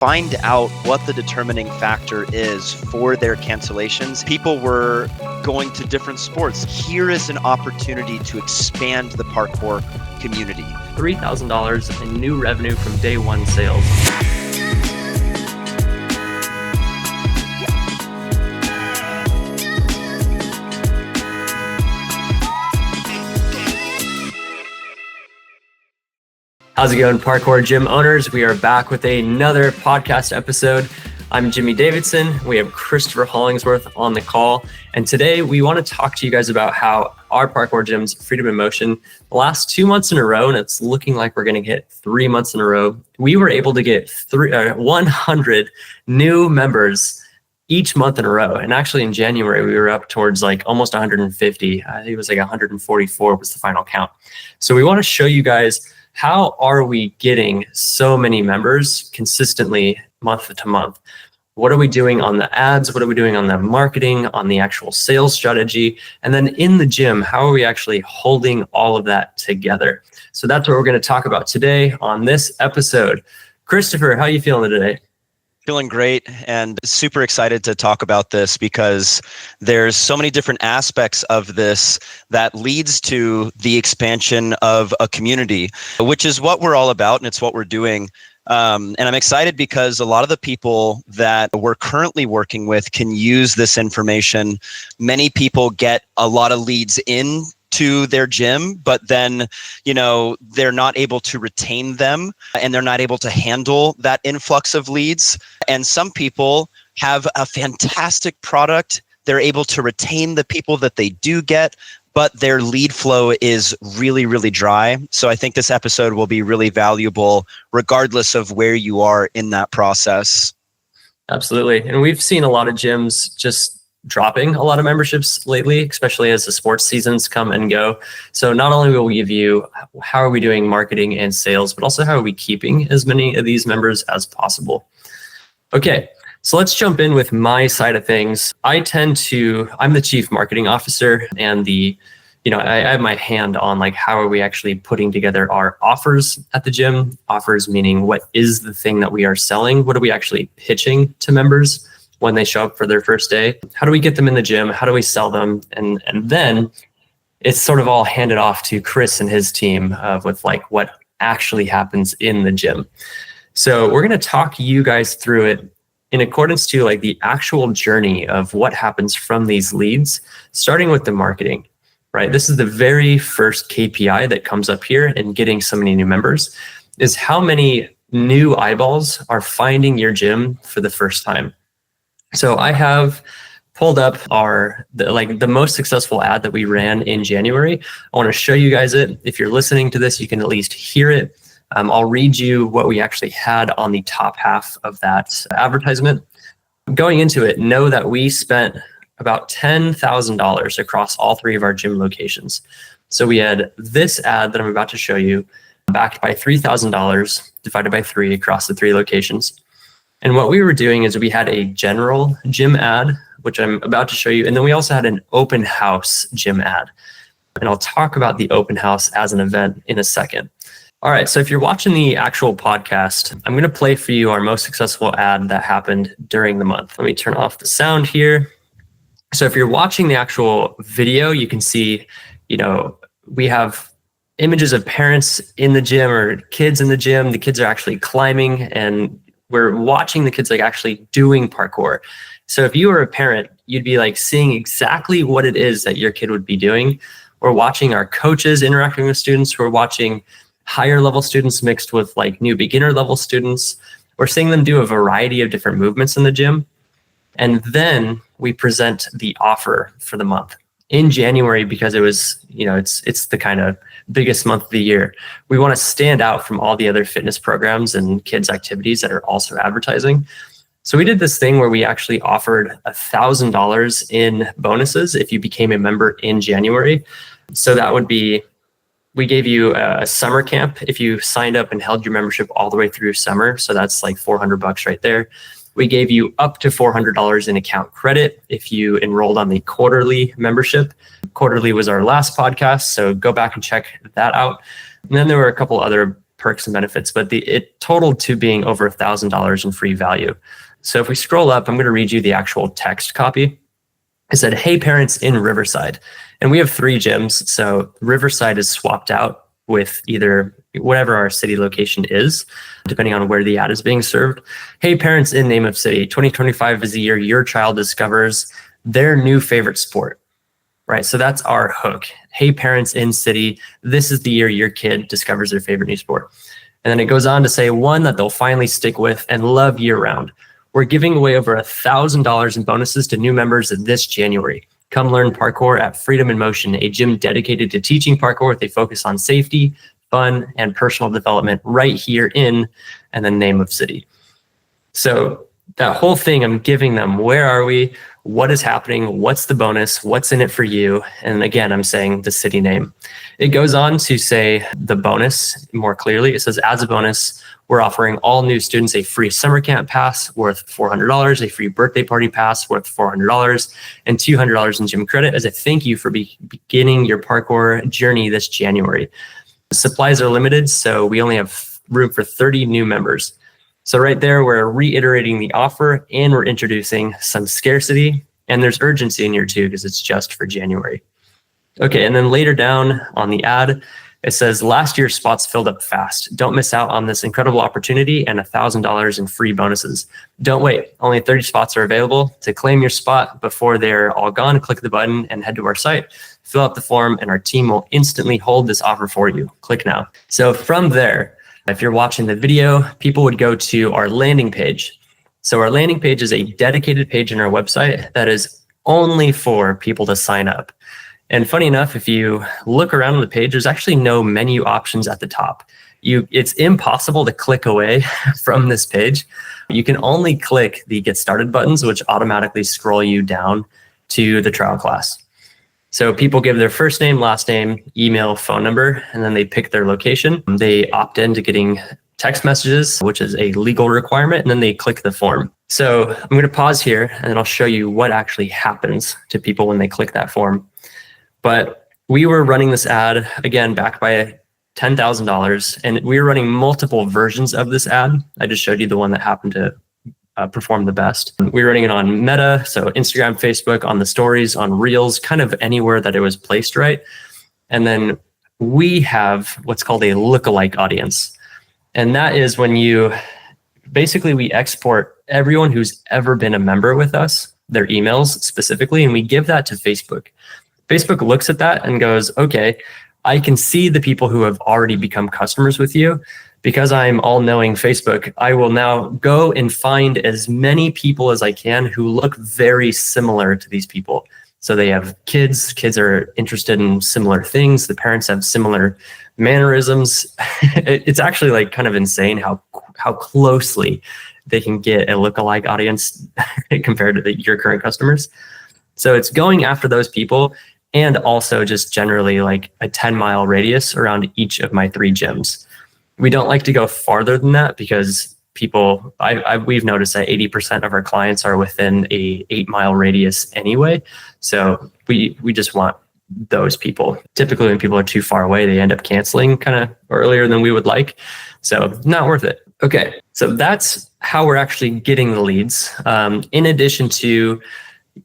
find out what the determining factor is for their cancellations. People were going to different sports. Here is an opportunity to expand the parkour community. $3,000 in new revenue from day one sales. How's it going, parkour gym owners? We are back with another podcast episode. I'm Jimmy Davidson. We have Christopher Hollingsworth on the call. And today we want to talk to you guys about how our parkour gyms, Freedom in Motion, the last 2 months in a row, and it's looking like we're going to get 3 months in a row, we were able to get 100 new members each month in a row. And actually in January, we were up towards like almost 150. I think it was like 144 was the final count. So we want to show you guys, how are we getting so many members consistently month to month? What are we doing on the ads? What are we doing on the marketing, on the actual sales strategy? And then in the gym, how are we actually holding all of that together? So that's what we're going to talk about today on this episode. Christopher, how are you feeling today? Feeling great and super excited to talk about this because there's so many different aspects of this that leads to the expansion of a community, which is what we're all about and it's what we're doing. And I'm excited because a lot of the people that we're currently working with can use this information. Many people get a lot of leads in to their gym, but then, they're not able to retain them and they're not able to handle that influx of leads. And some people have a fantastic product. They're able to retain the people that they do get, but their lead flow is really, really dry. So I think this episode will be really valuable regardless of where you are in that process. Absolutely. And we've seen a lot of gyms just dropping a lot of memberships lately, especially as the sports seasons come and go. So not only will we give you how are we doing marketing and sales, but also how are we keeping as many of these members as possible. Okay, so let's jump in with my side of things. I'm the chief marketing officer and I have my hand on like how are we actually putting together our offers at the gym. Offers meaning what is the thing that we are selling? What are we actually pitching to members when they show up for their first day? How do we get them in the gym? How do we sell them? And then it's sort of all handed off to Chris and his team with like what actually happens in the gym. So we're going to talk you guys through it in accordance to like the actual journey of what happens from these leads, starting with the marketing, right? This is the very first KPI that comes up here in getting so many new members is how many new eyeballs are finding your gym for the first time. So I have pulled up the most successful ad that we ran in January. I want to show you guys it. If you're listening to this, you can at least hear it. I'll read you what we actually had on the top half of that advertisement. Going into it, know that we spent about $10,000 across all three of our gym locations. So we had this ad that I'm about to show you, backed by $3,000 divided by 3 across the 3 locations. And what we were doing is we had a general gym ad, which I'm about to show you. And then we also had an open house gym ad. And I'll talk about the open house as an event in a second. All right, so if you're watching the actual podcast, I'm going to play for you our most successful ad that happened during the month. Let me turn off the sound here. So if you're watching the actual video, you can see, we have images of parents in the gym or kids in the gym. The kids are actually climbing and we're watching the kids like actually doing parkour. So if you were a parent, you'd be like seeing exactly what it is that your kid would be doing. We're watching our coaches interacting with students. We're watching higher level students mixed with like new beginner level students. We're seeing them do a variety of different movements in the gym. And then we present the offer for the month. In January, because it was, it's the kind of biggest month of the year, we want to stand out from all the other fitness programs and kids activities that are also advertising. So we did this thing where we actually offered $1,000 in bonuses if you became a member in January. So that would be, we gave you a summer camp if you signed up and held your membership all the way through summer. So that's like $400 right there. We gave you up to $400 in account credit if you enrolled on the quarterly membership. Quarterly was our last podcast, so go back and check that out. And then there were a couple other perks and benefits, but it totaled to being over $1,000 in free value. So if we scroll up, I'm going to read you the actual text copy. It said, "Hey parents in Riverside." And we have 3 gyms. So Riverside is swapped out with either whatever our city location is, depending on where the ad is being served. "Hey parents in name of city, 2025 is the year your child discovers their new favorite sport." Right? So that's our hook. "Hey parents in city, this is the year your kid discovers their favorite new sport." And then it goes on to say, "One that they'll finally stick with and love year round. We're giving away over $1,000 in bonuses to new members this January. Come learn parkour at Freedom in Motion, a gym dedicated to teaching parkour with a focus on safety, fun, and personal development right here in," and then name of city. So that whole thing, I'm giving them, where are we? What is happening? What's the bonus? What's in it for you? And again, I'm saying the city name. It goes on to say the bonus more clearly. It says, "As a bonus, we're offering all new students a free summer camp pass worth $400, a free birthday party pass worth $400, and $200 in gym credit as a thank you for beginning your parkour journey this January. Supplies are limited, so we only have room for 30 new members." So right there, we're reiterating the offer and we're introducing some scarcity, and there's urgency in here too, because it's just for January. Okay, and then later down on the ad, it says, "Last year's spots filled up fast. Don't miss out on this incredible opportunity and $1,000 in free bonuses. Don't wait. Only 30 spots are available. To claim your spot before they're all gone, click the button and head to our site. Fill out the form and our team will instantly hold this offer for you. Click now." So from there, if you're watching the video, people would go to our landing page. So our landing page is a dedicated page on our website that is only for people to sign up. And funny enough, if you look around on the page, there's actually no menu options at the top. It's impossible to click away from this page. You can only click the Get Started buttons, which automatically scroll you down to the trial class. So people give their first name, last name, email, phone number, and then they pick their location. They opt into getting text messages, which is a legal requirement, and then they click the form. So I'm going to pause here and then I'll show you what actually happens to people when they click that form. But we were running this ad, again, backed by $10,000, and we were running multiple versions of this ad. I just showed you the one that happened to perform the best. We were running it on Meta, so Instagram, Facebook, on the stories, on Reels, kind of anywhere that it was placed right. And then we have what's called a lookalike audience. And that is when we export everyone who's ever been a member with us, their emails specifically, and we give that to Facebook. Facebook looks at that and goes, "Okay, I can see the people who have already become customers with you. Because I'm all-knowing Facebook, I will now go and find as many people as I can who look very similar to these people." So they have kids are interested in similar things. The parents have similar mannerisms. It's actually like kind of insane how closely they can get a lookalike audience compared to your current customers. So it's going after those people, and also just generally like a 10-mile radius around each of my 3 gyms. We don't like to go farther than that because we've noticed that 80% of our clients are within a 8-mile radius anyway. So we just want those people. Typically when people are too far away, they end up canceling kind of earlier than we would like. So not worth it. Okay, so that's how we're actually getting the leads. In addition to,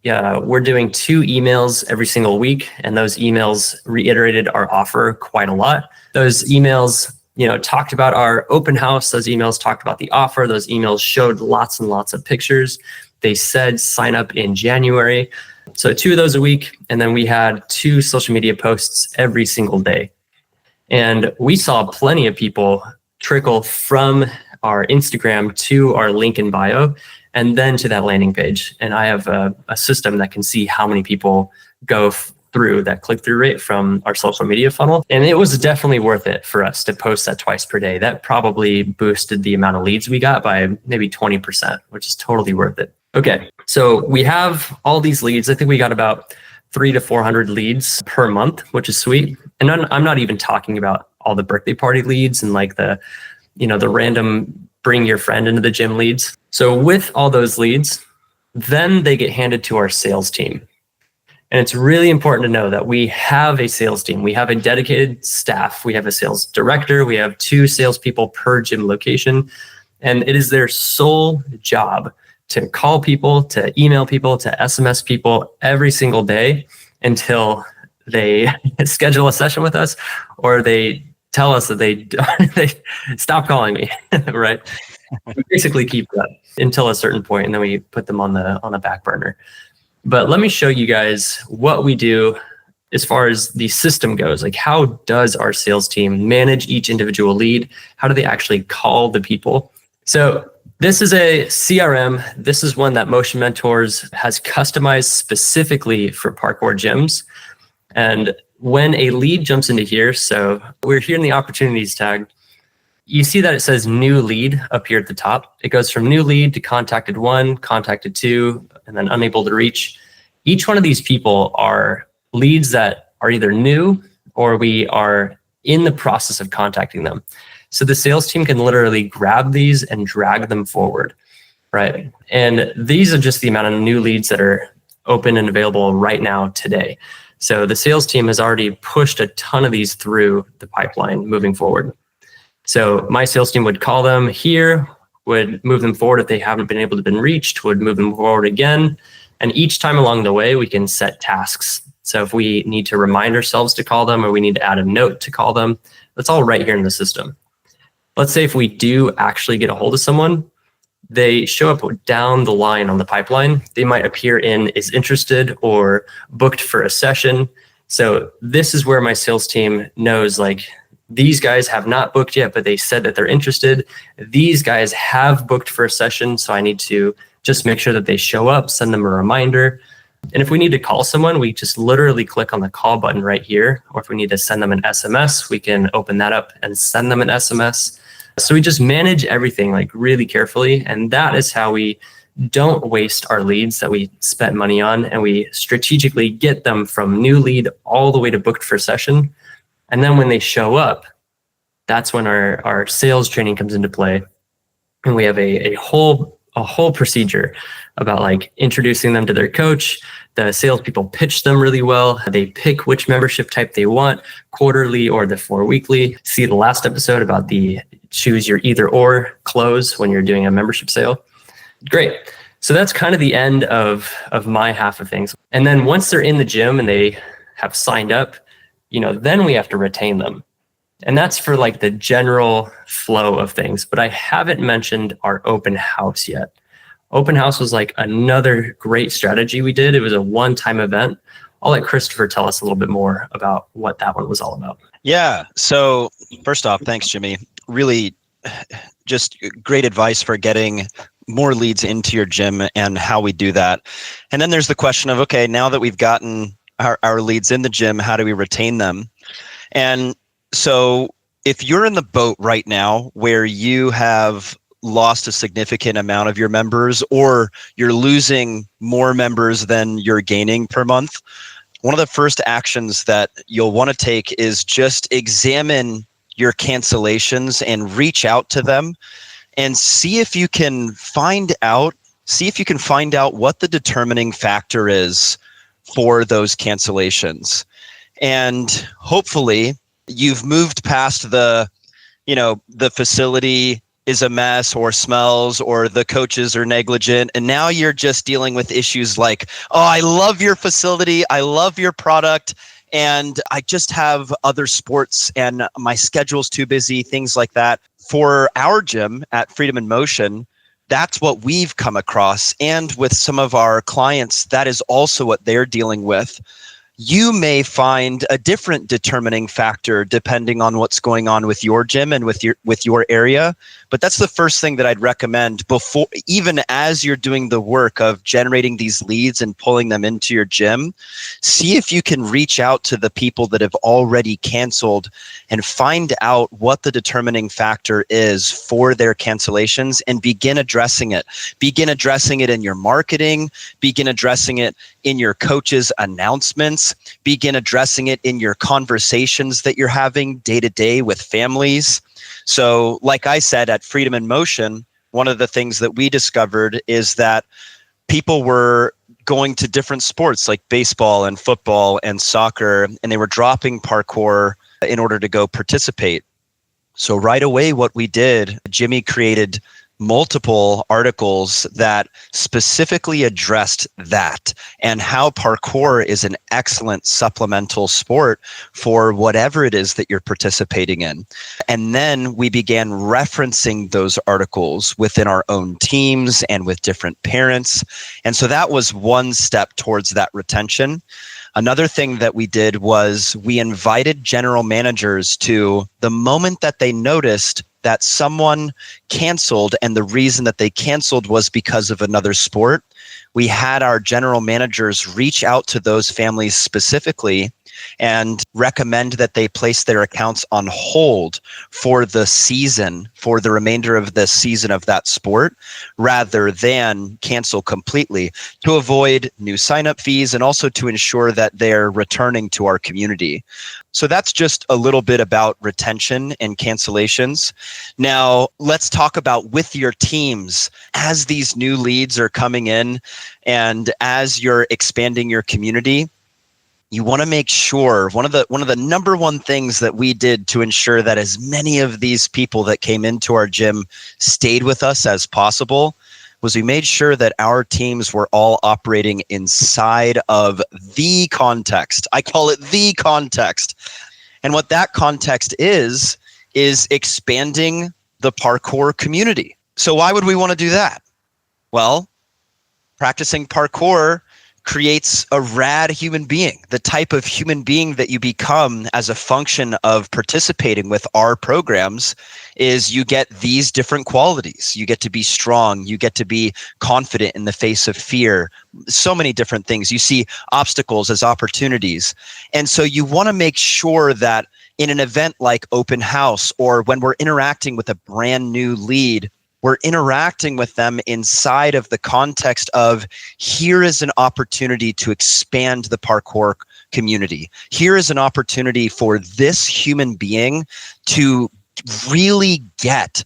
we're doing 2 emails every single week, and those emails reiterated our offer quite a lot. Those emails talked about our open house. Those emails talked about the offer. Those emails showed lots and lots of pictures. They said sign up in January. So 2 of those a week. And then we had 2 social media posts every single day. And we saw plenty of people trickle from our Instagram to our link in bio and then to that landing page. And I have a system that can see how many people go through that click-through rate from our social media funnel. And it was definitely worth it for us to post that twice per day. That probably boosted the amount of leads we got by maybe 20%, which is totally worth it. Okay, so we have all these leads. I think we got about 300 to 400 leads per month, which is sweet. And I'm not even talking about all the birthday party leads and like the random bring your friend into the gym leads. So with all those leads, then they get handed to our sales team. And it's really important to know that we have a sales team. We have a dedicated staff. We have a sales director. We have 2 salespeople per gym location. And it is their sole job to call people, to email people, to SMS people every single day until they schedule a session with us or they tell us that they stop calling me, right? We basically keep that until a certain point, and then we put them on the back burner. But let me show you guys what we do as far as the system goes. Like, how does our sales team manage each individual lead? How do they actually call the people? So this is a CRM. This is one that Motion Mentors has customized specifically for parkour gyms. And when a lead jumps into here, so we're here in the opportunities tag, you see that it says new lead up here at the top. It goes from new lead to contacted 1, contacted 2, and then unable to reach. Each one of these people are leads that are either new or we are in the process of contacting them. So the sales team can literally grab these and drag them forward, right? And these are just the amount of new leads that are open and available right now today. So the sales team has already pushed a ton of these through the pipeline moving forward. So my sales team would call them here, would move them forward if they haven't been able to been reached, would move them forward again. And each time along the way, we can set tasks. So if we need to remind ourselves to call them or we need to add a note to call them, that's all right here in the system. Let's say if we do actually get a hold of someone, they show up down the line on the pipeline. They might appear in is interested or booked for a session. So this is where my sales team knows, like, these guys have not booked yet, but they said that they're interested. These guys have booked for a session, so I need to just make sure that they show up, send them a reminder. And if we need to call someone, we just literally click on the call button right here. Or if we need to send them an SMS, we can open that up and send them an SMS. So we just manage everything like really carefully. And that is how we don't waste our leads that we spent money on, and we strategically get them from new lead all the way to booked for session. And then when they show up, that's when our sales training comes into play. And we have a whole procedure about like introducing them to their coach. The salespeople pitch them really well. They pick which membership type they want, quarterly or the 4-weekly. See the last episode about the choose your either or close when you're doing a membership sale. Great. So that's kind of the end of my half of things. And then once they're in the gym and they have signed up, then we have to retain them. And that's for like the general flow of things. But I haven't mentioned our open house yet. Open house was like another great strategy we did. It was a one-time event. I'll let Christopher tell us a little bit more about what that one was all about. Yeah. So first off, thanks, Jimmy. Really just great advice for getting more leads into your gym and how we do that. And then there's the question of, okay, now that we've gotten our leads in the gym, how do we retain them? And so if you're in the boat right now where you have lost a significant amount of your members, or you're losing more members than you're gaining per month, one of the first actions that you'll want to take is just examine your cancellations and reach out to them and see if you can find out what the determining factor is for those cancellations. And hopefully you've moved past the facility is a mess or smells or the coaches are negligent. And now you're just dealing with issues like, oh, I love your facility. I love your product. And I just have other sports and my schedule's too busy, things like that. For our gym at Freedom in Motion, that's what we've come across. And with some of our clients, that is also what they're dealing with. You may find a different determining factor depending on what's going on with your gym and with your area. But that's the first thing that I'd recommend before, even as you're doing the work of generating these leads and pulling them into your gym. See if you can reach out to the people that have already canceled and find out what the determining factor is for their cancellations and begin addressing it. Begin addressing it in your marketing, begin addressing it in your coach's announcements, begin addressing it in your conversations that you're having day to day with families. So like I said, at Freedom in Motion, one of the things that we discovered is that people were going to different sports like baseball and football and soccer, and they were dropping parkour in order to go participate. So right away, what we did, Jimmy created multiple articles that specifically addressed that and how parkour is an excellent supplemental sport for whatever it is that you're participating in. And then we began referencing those articles within our own teams and with different parents. And so that was one step towards that retention. Another thing that we did was we invited general managers to, the moment that they noticed that someone canceled and the reason that they canceled was because of another sport, we had our general managers reach out to those families specifically and recommend that they place their accounts on hold for the season, for the remainder of the season of that sport, rather than cancel completely, to avoid new sign-up fees and also to ensure that they're returning to our community. So that's just a little bit about retention and cancellations. Now, let's talk about with your teams as these new leads are coming in and as you're expanding your community. You want to make sure one of the number one things that we did to ensure that as many of these people that came into our gym stayed with us as possible was we made sure that our teams were all operating inside of the context. I call it the context. And what that context is expanding the parkour community. So why would we want to do that? Well, practicing parkour creates a rad human being. The type of human being that you become as a function of participating with our programs is you get these different qualities. You get to be strong. You get to be confident in the face of fear. So many different things. You see obstacles as opportunities. And so you want to make sure that in an event like open house or when we're interacting with a brand new lead, we're interacting with them inside of the context of, here is an opportunity to expand the parkour community. Here is an opportunity for this human being to really get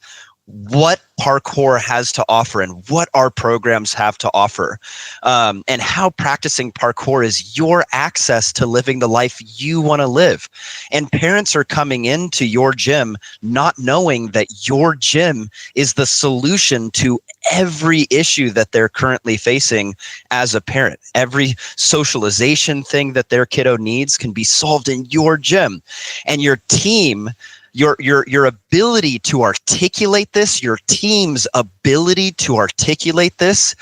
what parkour has to offer and what our programs have to offer, and how practicing parkour is your access to living the life you want to live. And parents are coming into your gym not knowing that your gym is the solution to every issue that they're currently facing as a parent. Every socialization thing that their kiddo needs can be solved in your gym. And your team, your ability to articulate this, your team's ability to articulate this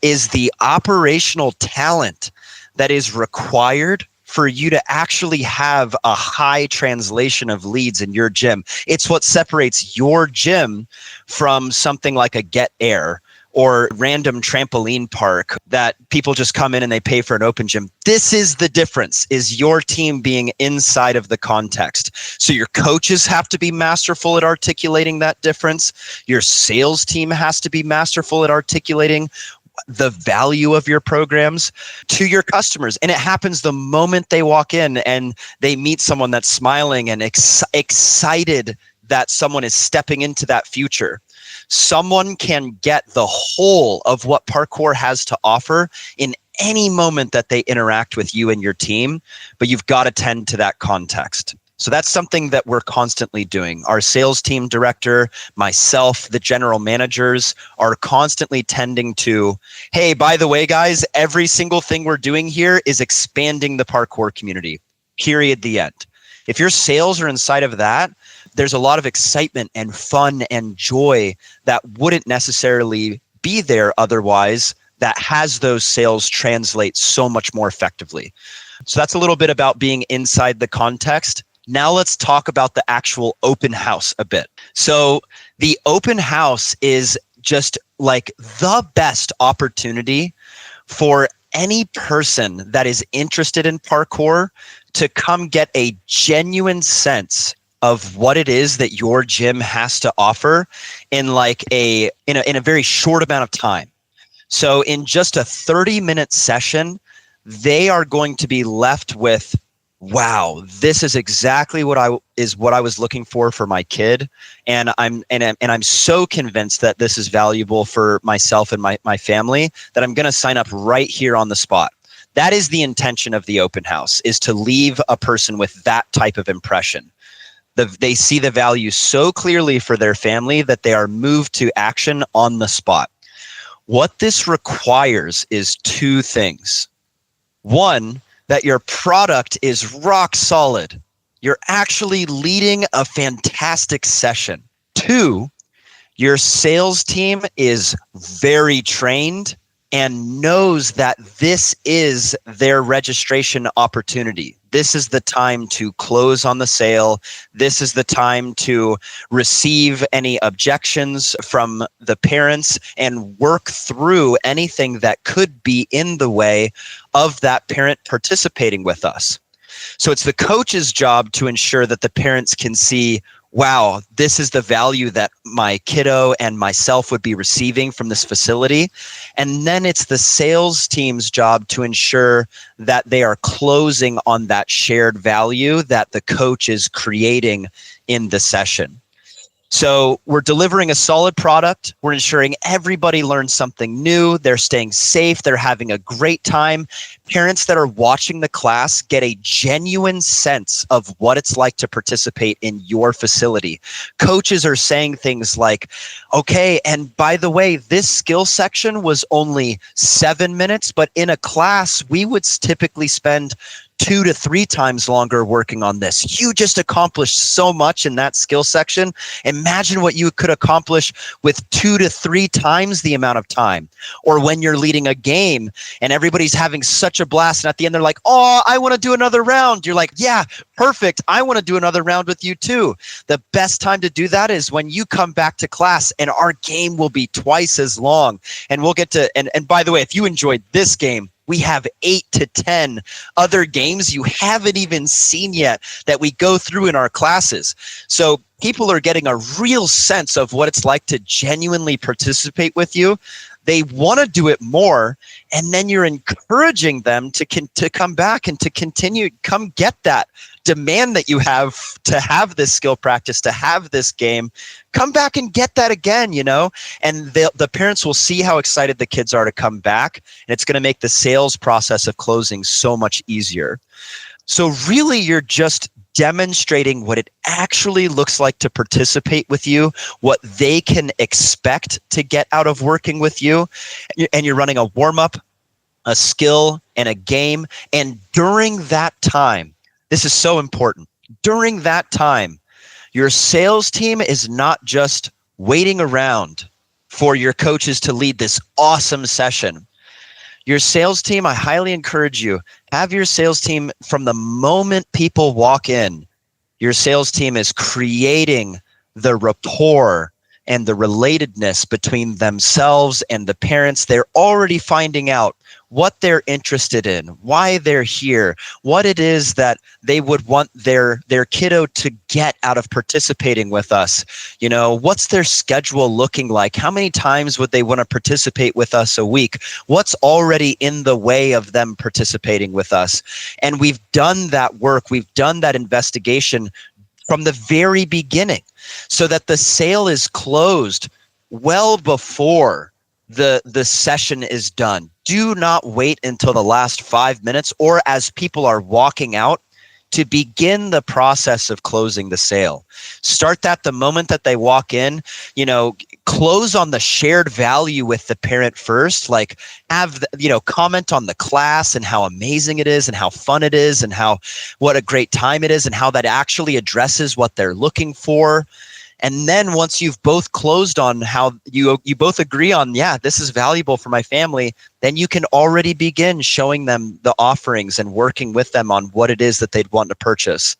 is the operational talent that is required for you to actually have a high translation of leads in your gym. It's what separates your gym from something like a Get Air or random trampoline park that people just come in and they pay for an open gym. This is the difference, is your team being inside of the context. So your coaches have to be masterful at articulating that difference. Your sales team has to be masterful at articulating the value of your programs to your customers. And it happens the moment they walk in and they meet someone that's smiling and excited that someone is stepping into that future. Someone can get the whole of what parkour has to offer in any moment that they interact with you and your team, but you've got to tend to that context. So that's something that we're constantly doing. Our sales team director, myself, the general managers are constantly tending to, hey, by the way, guys, every single thing we're doing here is expanding the parkour community, period, the end. If your sales are inside of that, there's a lot of excitement and fun and joy that wouldn't necessarily be there otherwise, that has those sales translate so much more effectively. So that's a little bit about being inside the context. Now let's talk about the actual open house a bit. So the open house is just like the best opportunity for any person that is interested in parkour to come get a genuine sense of what it is that your gym has to offer in a very short amount of time. So in just a 30-minute session, they are going to be left with wow, this is exactly what I was looking for my kid, and I'm so convinced that this is valuable for myself and my family that I'm going to sign up right here on the spot. That is the intention of the open house, is to leave a person with that type of impression. They see the value so clearly for their family that they are moved to action on the spot. What this requires is two things. One, that your product is rock solid. You're actually leading a fantastic session. Two, your sales team is very trained and knows that this is their registration opportunity. This is the time to close on the sale. This is the time to receive any objections from the parents and work through anything that could be in the way of that parent participating with us. So it's the coach's job to ensure that the parents can see, wow, this is the value that my kiddo and myself would be receiving from this facility. And then it's the sales team's job to ensure that they are closing on that shared value that the coach is creating in the session. So we're delivering a solid product. We're ensuring everybody learns something new. They're staying safe. They're having a great time. Parents that are watching the class get a genuine sense of what it's like to participate in your facility. Coaches are saying things like, okay, and by the way, this skill section was only 7 minutes, but in a class, we would typically spend 2 to 3 times longer working on this. You just accomplished so much in that skill section. Imagine what you could accomplish with 2 to 3 times the amount of time. Or when you're leading a game and everybody's having such a blast, and at the end they're like, oh, I want to do another round. You're like, yeah, perfect. I want to do another round with you too. The best time to do that is when you come back to class and our game will be twice as long. And we'll get to, and by the way, if you enjoyed this game, we have 8 to 10 other games you haven't even seen yet that we go through in our classes. So people are getting a real sense of what it's like to genuinely participate with you. They want to do it more, and then you're encouraging them to come back and to continue, come get that demand that you have to have this skill practice, to have this game. Come back and get that again, and the parents will see how excited the kids are to come back, and it's going to make the sales process of closing so much easier. So really, you're just demonstrating what it actually looks like to participate with you, what they can expect to get out of working with you. And you're running a warm-up, a skill, and a game. And during that time, this is so important. During that time, your sales team is not just waiting around for your coaches to lead this awesome session. Your sales team, I highly encourage you, have your sales team from the moment people walk in. Your sales team is creating the rapport and the relatedness between themselves and the parents. They're already finding out what they're interested in, why they're here, what it is that they would want their kiddo to get out of participating with us. What's their schedule looking like? How many times would they want to participate with us a week? What's already in the way of them participating with us? And we've done that work. We've done that investigation from the very beginning so that the sale is closed well before the session is done. Do not wait until the last 5 minutes or as people are walking out to begin the process of closing the sale. Start that the moment that they walk in. Close on the shared value with the parent first. Like comment on the class and how amazing it is and how fun it is and what a great time it is and how that actually addresses what they're looking for. And then once you've both closed on how you both agree on, yeah, this is valuable for my family, then you can already begin showing them the offerings and working with them on what it is that they'd want to purchase.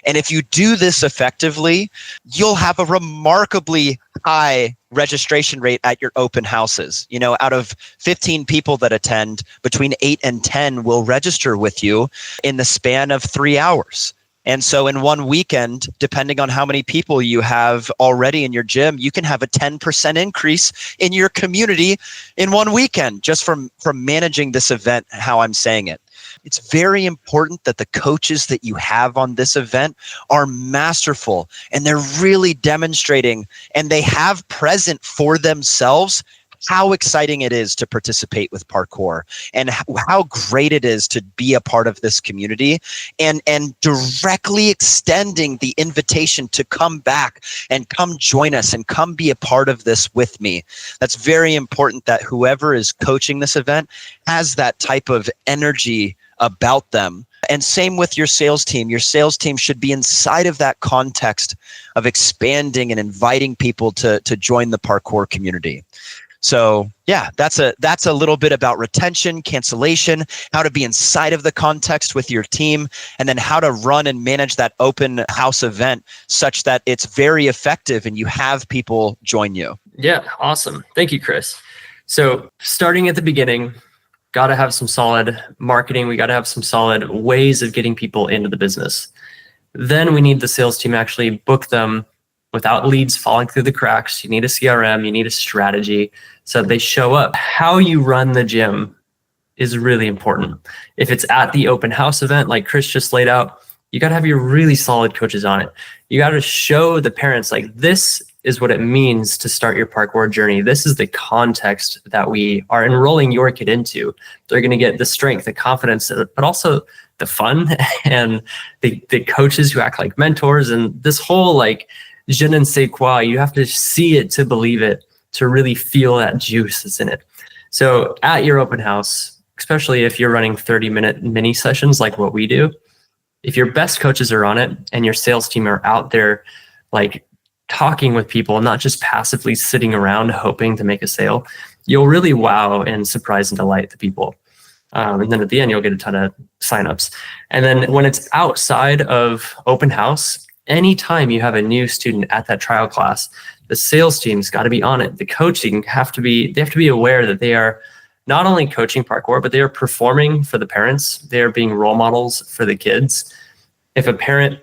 And if you do this effectively, you'll have a remarkably high registration rate at your open houses. Out of 15 people that attend, between 8 and 10 will register with you in the span of 3 hours. And so in one weekend, depending on how many people you have already in your gym, you can have a 10% increase in your community in one weekend just from managing this event, how I'm saying it. It's very important that the coaches that you have on this event are masterful and they're really demonstrating and they have present for themselves how exciting it is to participate with parkour and how great it is to be a part of this community, and directly extending the invitation to come back and come join us and come be a part of this with me. That's very important that whoever is coaching this event has that type of energy about them. And same with your sales team. Your sales team should be inside of that context of expanding and inviting people to join the parkour community. So yeah, that's a little bit about retention, cancellation, how to be inside of the context with your team, and then how to run and manage that open house event such that it's very effective and you have people join you. Yeah, awesome. Thank you, Chris. So starting at the beginning, got to have some solid marketing. We got to have some solid ways of getting people into the business. Then we need the sales team actually book them without leads falling through the cracks. You need a CRM, you need a strategy so that they show up. How you run the gym is really important. If it's at the open house event, like Chris just laid out, you got to have your really solid coaches on it. You got to show the parents, like, this is what it means to start your parkour journey. This is the context that we are enrolling your kid into. They're going to get the strength, the confidence, but also the fun and the coaches who act like mentors, and this whole like je ne sais quoi. You have to see it to believe it, to really feel that juice that's in it. So at your open house, especially if you're running 30-minute mini sessions like what we do, if your best coaches are on it and your sales team are out there like talking with people, not just passively sitting around hoping to make a sale, you'll really wow and surprise and delight the people. And then at the end, you'll get a ton of signups. And then when it's outside of open house, anytime you have a new student at that trial class, the sales team's got to be on it. The coaching they have to be aware that they are not only coaching parkour, but they are performing for the parents. They are being role models for the kids. If a parent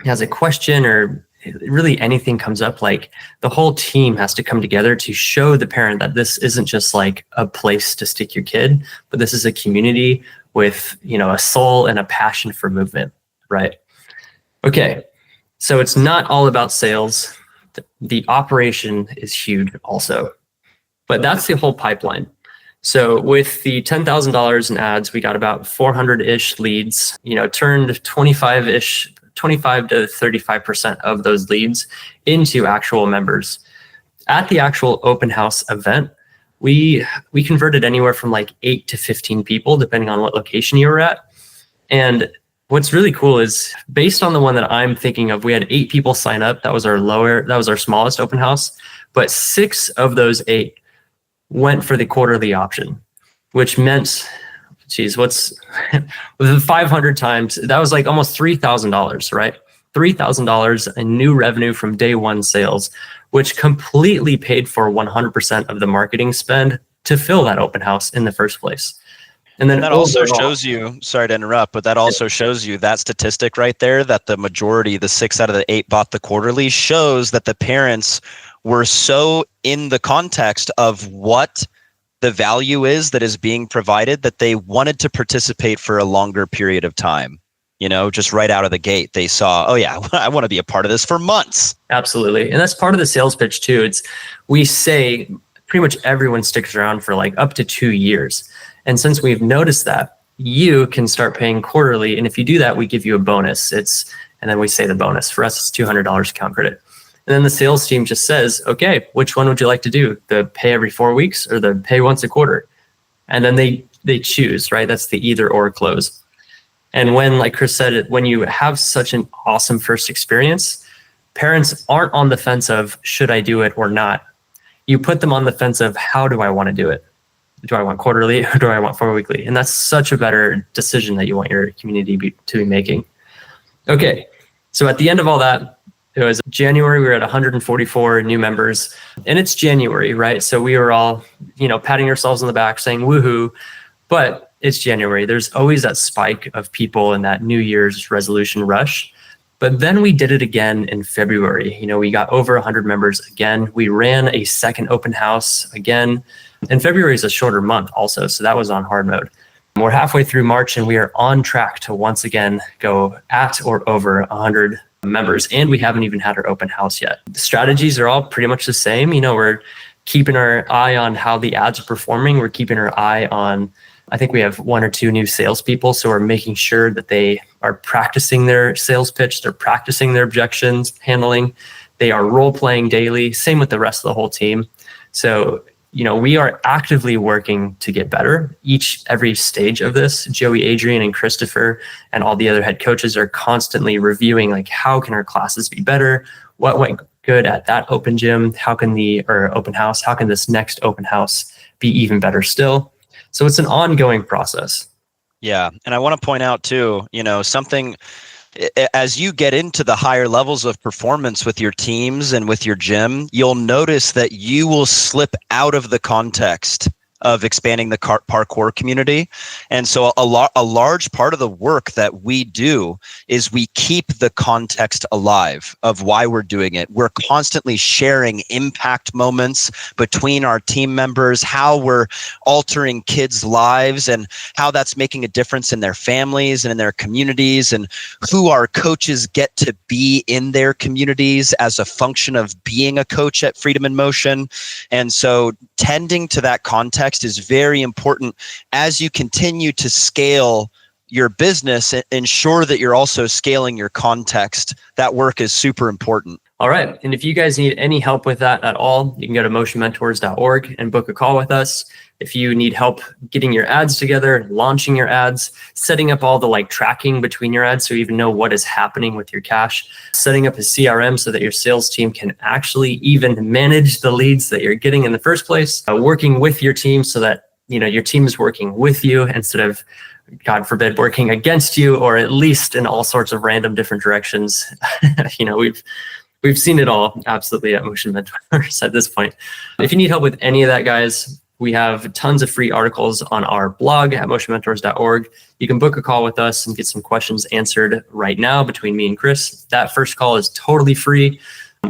has a question or really anything comes up, like, the whole team has to come together to show the parent that this isn't just like a place to stick your kid, but this is a community with, a soul and a passion for movement, right? Okay. So it's not all about sales. The operation is huge also, but that's the whole pipeline. So with the $10,000 in ads, we got about 400-ish leads, turned 25 to 35% of those leads into actual members. At the actual open house event, we converted anywhere from like 8 to 15 people, depending on what location you were at. And what's really cool is, based on the one that I'm thinking of, we had 8 people sign up. That was our smallest open house, but 6 of those 8 went for the quarterly option, which meant, what's with 500 times, that was like almost $3,000, right? $3,000 in new revenue from day one sales, which completely paid for 100% of the marketing spend to fill that open house in the first place. And then that also shows you, sorry to interrupt, but that also shows you that statistic right there, that the majority, the 6 out of the 8 bought the quarterly, shows that the parents were so in the context of what the value is that is being provided that they wanted to participate for a longer period of time. Just right out of the gate, they saw, oh yeah, I want to be a part of this for months. Absolutely. And that's part of the sales pitch too. We say pretty much everyone sticks around for like up to 2 years. And since we've noticed that, you can start paying quarterly. And if you do that, we give you a bonus. And then we say the bonus. For us, it's $200 account credit. And then the sales team just says, okay, which one would you like to do? The pay every 4 weeks or the pay once a quarter? And then they choose, right? That's the either or close. And when, like Chris said, when you have such an awesome first experience, parents aren't on the fence of, should I do it or not? You put them on the fence of, how do I want to do it? Do I want quarterly or do I want 4 weekly? And that's such a better decision that you want your community to be making. Okay, so at the end of all that, it was January, we were at 144 new members, and it's January, right? So we were all, patting ourselves on the back saying, woohoo, but it's January. There's always that spike of people in that New Year's resolution rush. But then we did it again in February. We got over 100 members again. We ran a second open house again. And February is a shorter month also, so that was on hard mode. We're halfway through March and we are on track to once again go at or over 100 members. And we haven't even had our open house yet. The strategies are all pretty much the same. We're keeping our eye on how the ads are performing. We're keeping our eye on, I think we have 1 or 2 new salespeople. So we're making sure that they are practicing their sales pitch. They're practicing their objections handling. They are role playing daily. Same with the rest of the whole team. So we are actively working to get better every stage of this. Joey, Adrian, and Christopher, and all the other head coaches are constantly reviewing, like, how can our classes be better? What went good at that open gym? Open house? How can this next open house be even better still? So it's an ongoing process. Yeah. And I want to point out too, something as you get into the higher levels of performance with your teams and with your gym, you'll notice that you will slip out of the context of expanding the parkour community. And so a large part of the work that we do is we keep the context alive of why we're doing it. We're constantly sharing impact moments between our team members, how we're altering kids' lives and how that's making a difference in their families and in their communities, and who our coaches get to be in their communities as a function of being a coach at Freedom in Motion. And so tending to that context is very important as you continue to scale your business. Ensure that you're also scaling your context. That work is super important. All right. And if you guys need any help with that at all, you can go to motionmentors.org and book a call with us. If you need help getting your ads together, launching your ads, setting up all the tracking between your ads so you even know what is happening with your cash, setting up a CRM so that your sales team can actually even manage the leads that you're getting in the first place, working with your team so that your team is working with you instead of, God forbid, working against you, or at least in all sorts of random different directions. We've seen it all absolutely at Motion Mentors at this point. If you need help with any of that, guys, we have tons of free articles on our blog at motionmentors.org. You can book a call with us and get some questions answered right now between me and Chris. That first call is totally free.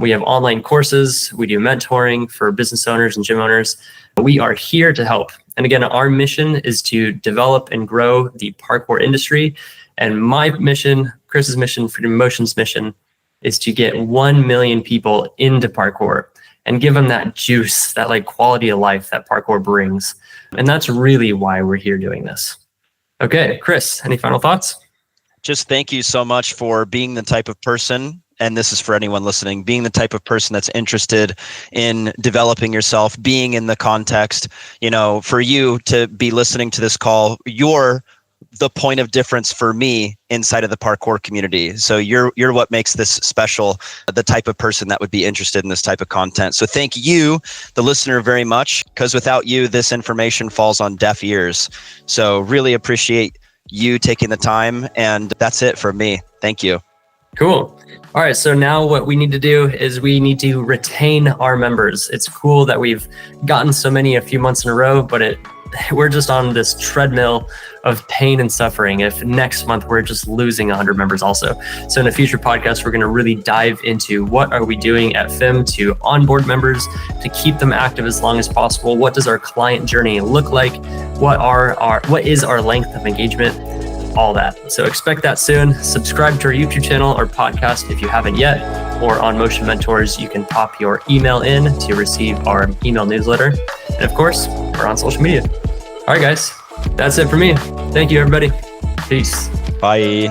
We have online courses. We do mentoring for business owners and gym owners. We are here to help. And again, our mission is to develop and grow the parkour industry. And my mission, Chris's mission, Freedom in Motion's mission, is to get 1 million people into parkour and give them that juice, that quality of life that parkour brings. And that's really why we're here doing this. Okay, Chris, any final thoughts? Just thank you so much for being the type of person, and this is for anyone listening, being the type of person that's interested in developing yourself, being in the context. For you to be listening to this call, you're the point of difference for me inside of the parkour community. So you're what makes this special, the type of person that would be interested in this type of content. So thank you, the listener, very much, because without you, this information falls on deaf ears. So really appreciate you taking the time, and that's it from me. Thank you. Cool. All right. So now what we need to do is we need to retain our members. It's cool that we've gotten so many a few months in a row, but we're just on this treadmill of pain and suffering if next month we're just losing 100 members also. So in a future podcast, we're going to really dive into what are we doing at FIM to onboard members, to keep them active as long as possible. What does our client journey look like? What is our length of engagement? All that. So expect that soon. Subscribe to our YouTube channel or podcast if you haven't yet, or on Motion Mentors, you can pop your email in to receive our email newsletter. And of course, we're on social media. All right, guys, that's it for me. Thank you, everybody. Peace. Bye.